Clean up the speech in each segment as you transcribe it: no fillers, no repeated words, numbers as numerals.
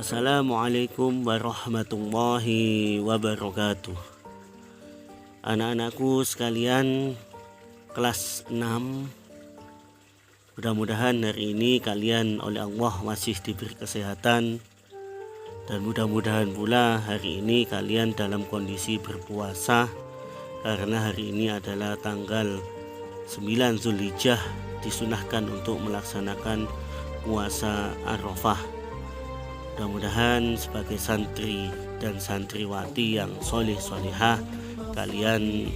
Assalamualaikum warahmatullahi wabarakatuh. Anak-anakku sekalian kelas 6, mudah-mudahan hari ini kalian oleh Allah masih diberi kesehatan, dan mudah-mudahan pula hari ini kalian dalam kondisi berpuasa, karena hari ini adalah tanggal 9 Zulhijjah, disunahkan untuk melaksanakan puasa Arafah. Mudah-mudahan sebagai santri dan santriwati yang soleh-solehah, kalian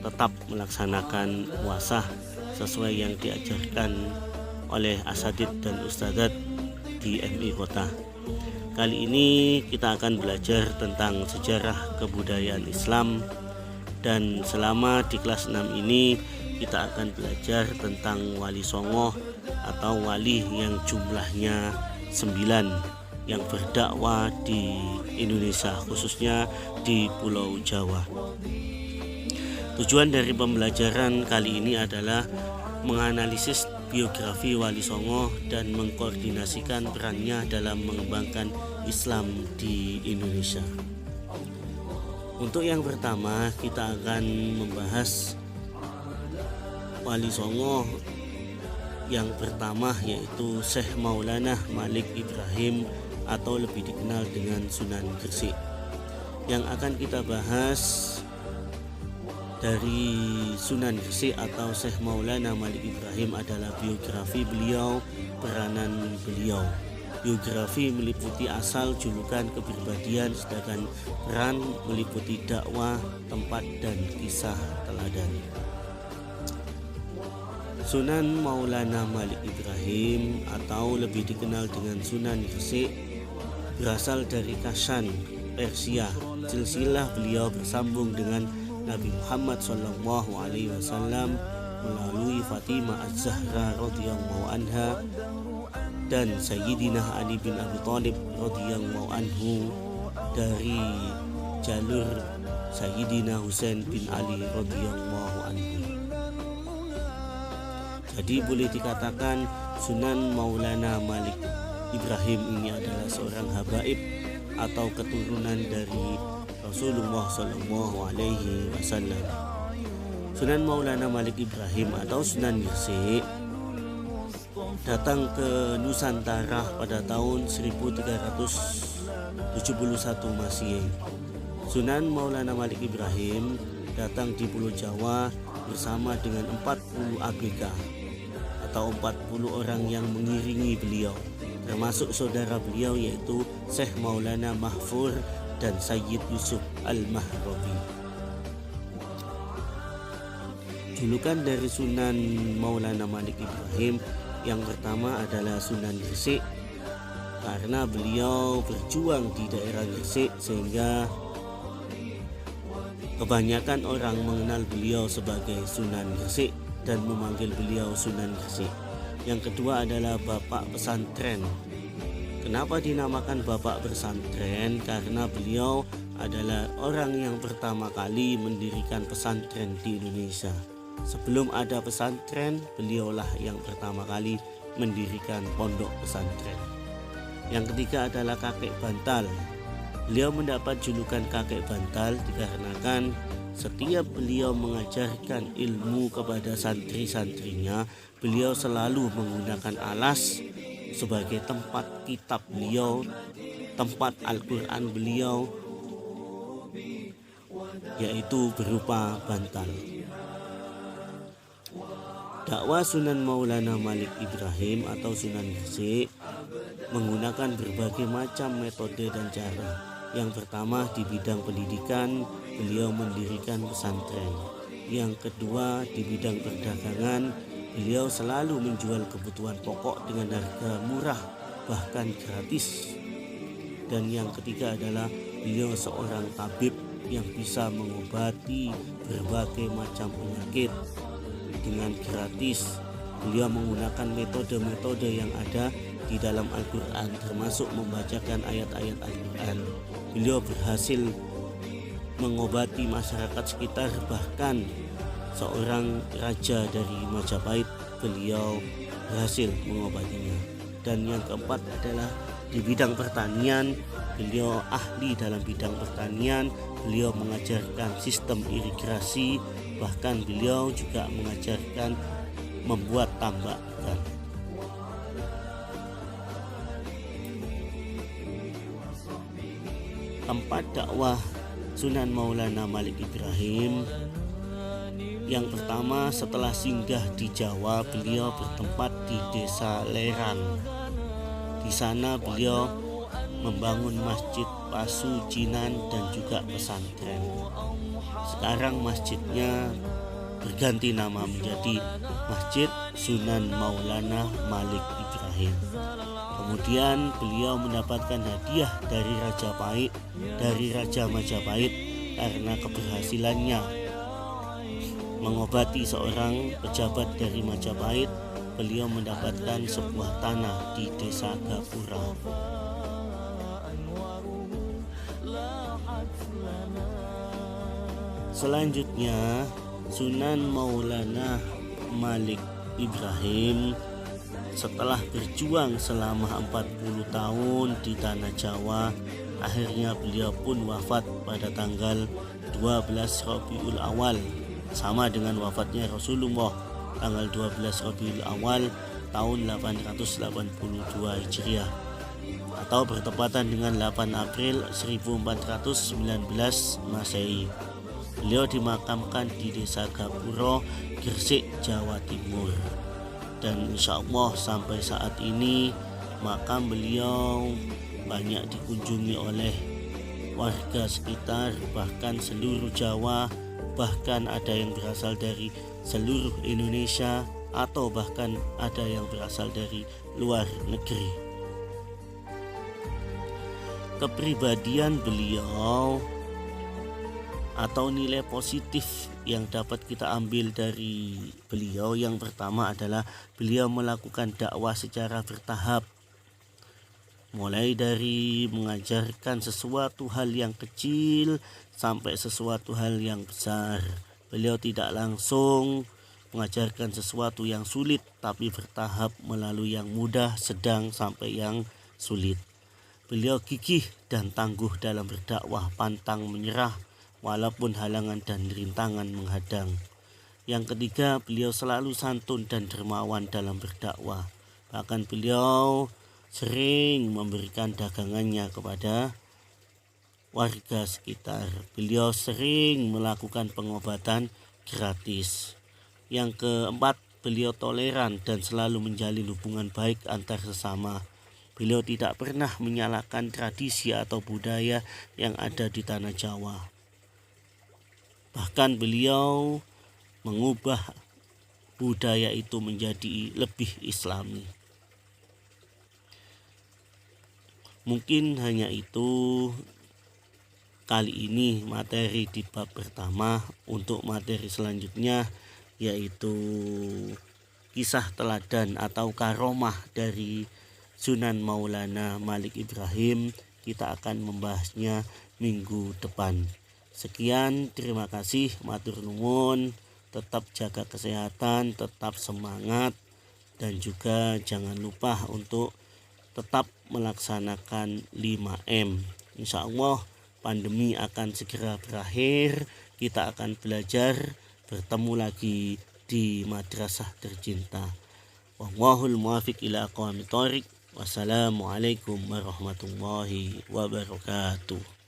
tetap melaksanakan puasa sesuai yang diajarkan oleh asatid dan ustadzat di MI Kota. Kali ini kita akan belajar tentang sejarah kebudayaan Islam, dan selama di kelas 6 ini kita akan belajar tentang Wali Songo atau wali yang jumlahnya 9 yang berdakwah di Indonesia, khususnya di Pulau Jawa. Tujuan dari pembelajaran kali ini adalah menganalisis biografi Wali Songo dan mengkoordinasikan perannya dalam mengembangkan Islam di Indonesia. Untuk yang pertama, kita akan membahas Wali Songo yang pertama, yaitu Syekh Maulana Malik Ibrahim atau lebih dikenal dengan Sunan Gresik. Yang akan kita bahas dari Sunan Gresik atau Syekh Maulana Malik Ibrahim adalah biografi beliau, peranan beliau. Biografi meliputi asal, julukan, kepribadian, sedangkan peran meliputi dakwah, tempat, dan kisah teladan. Sunan Maulana Malik Ibrahim atau lebih dikenal dengan Sunan Gresik berasal dari Kashan, Persia. Silsilah beliau bersambung dengan Nabi Muhammad SAW melalui Fatimah Az-Zahra radhiyallahu anha dan Sayyidina Ali bin Abi Thalib radhiyallahu anhu dari jalur Sayyidina Husain bin Ali radhiyallahu anhu. Jadi boleh dikatakan Sunan Maulana Malik Ibrahim ini adalah seorang habaib atau keturunan dari Rasulullah SAW. Sunan Maulana Malik Ibrahim atau Sunan Gresik datang ke Nusantara pada tahun 1371 Masehi. Sunan Maulana Malik Ibrahim datang di Pulau Jawa bersama dengan 40 ABK atau 40 orang yang mengiringi beliau, termasuk saudara beliau yaitu Syekh Maulana Mahfur dan Sayyid Yusuf Al-Mahrabi. Julukan dari Sunan Maulana Malik Ibrahim yang pertama adalah Sunan Gresik, karena beliau berjuang di daerah Gresik sehingga kebanyakan orang mengenal beliau sebagai Sunan Gresik dan memanggil beliau Sunan Gresik. Yang kedua adalah Bapak Pesantren. Kenapa dinamakan Bapak Pesantren? Karena beliau adalah orang yang pertama kali mendirikan pesantren di Indonesia. Sebelum ada pesantren, beliaulah yang pertama kali mendirikan pondok pesantren. Yang ketiga adalah Kakek Bantal. Beliau mendapat julukan Kakek Bantal dikarenakan setiap beliau mengajarkan ilmu kepada santri-santrinya, beliau selalu menggunakan alas sebagai tempat kitab beliau, tempat Al-Quran beliau, yaitu berupa bantal. Dakwah Sunan Maulana Malik Ibrahim atau Sunan Gresik menggunakan berbagai macam metode dan cara. Yang pertama, di bidang pendidikan, beliau mendirikan pesantren. Yang kedua, di bidang perdagangan, beliau selalu menjual kebutuhan pokok dengan harga murah, bahkan gratis. Dan yang ketiga adalah beliau seorang tabib yang bisa mengobati berbagai macam penyakit dengan gratis. Beliau menggunakan metode-metode yang ada di dalam Al-Quran, termasuk membacakan ayat-ayat Al-Quran. Beliau berhasil mengobati masyarakat sekitar, bahkan seorang raja dari Majapahit beliau berhasil mengobatinya. Dan yang keempat adalah Di bidang pertanian, beliau ahli dalam bidang pertanian, beliau mengajarkan sistem irigasi, bahkan beliau juga mengajarkan membuat tambak ikan. Tempat dakwah Sunan Maulana Malik Ibrahim, yang pertama setelah singgah di Jawa, beliau bertempat di Desa Lerang. Di sana beliau membangun masjid Pasucinan dan juga pesantren. Sekarang masjidnya berganti nama menjadi Masjid Sunan Maulana Malik Ibrahim. Kemudian beliau mendapatkan hadiah dari Raja Majapahit karena keberhasilannya mengobati seorang pejabat dari Majapahit. Beliau mendapatkan sebuah tanah di Desa Gapura. Selanjutnya, Sunan Maulana Malik Ibrahim setelah berjuang selama 40 tahun di tanah Jawa, akhirnya beliau pun wafat pada tanggal 12 Rabiul Awal, sama dengan wafatnya Rasulullah, tanggal 12 Rabiul Awal tahun 882 Hijriah, atau bertepatan dengan 8 April 1419 Masehi. Beliau dimakamkan di Desa Gapura, Gresik, Jawa Timur. Dan insya Allah sampai saat ini makam beliau banyak dikunjungi oleh warga sekitar, bahkan seluruh Jawa, bahkan ada yang berasal dari seluruh Indonesia, atau bahkan ada yang berasal dari luar negeri. Kepribadian beliau atau nilai positif yang dapat kita ambil dari beliau, yang pertama adalah beliau melakukan dakwah secara bertahap, mulai dari mengajarkan sesuatu hal yang kecil sampai sesuatu hal yang besar. Beliau tidak langsung mengajarkan sesuatu yang sulit, tapi bertahap melalui yang mudah, sedang sampai yang sulit. Beliau gigih dan tangguh dalam berdakwah, pantang menyerah walaupun halangan dan rintangan menghadang. Yang ketiga, beliau selalu santun dan dermawan dalam berdakwah. Bahkan beliau sering memberikan dagangannya kepada warga sekitar. Beliau sering melakukan pengobatan gratis. Yang keempat, beliau toleran dan selalu menjalin hubungan baik antar sesama. Beliau tidak pernah menyalahkan tradisi atau budaya yang ada di tanah Jawa. Bahkan beliau mengubah budaya itu menjadi lebih Islami. Mungkin hanya itu kali ini materi di bab pertama. Untuk materi selanjutnya yaitu kisah teladan atau karomah dari Sunan Maulana Malik Ibrahim. Kita akan membahasnya minggu depan. Sekian, terima kasih, matur nuwun, tetap jaga kesehatan, tetap semangat, dan juga jangan lupa untuk tetap melaksanakan 5M. Insya Allah pandemi akan segera berakhir, kita akan belajar, bertemu lagi di madrasah tercinta. Wallahul muwaffiq ila aqwamit thoriq. Wassalamualaikum warahmatullahi wabarakatuh.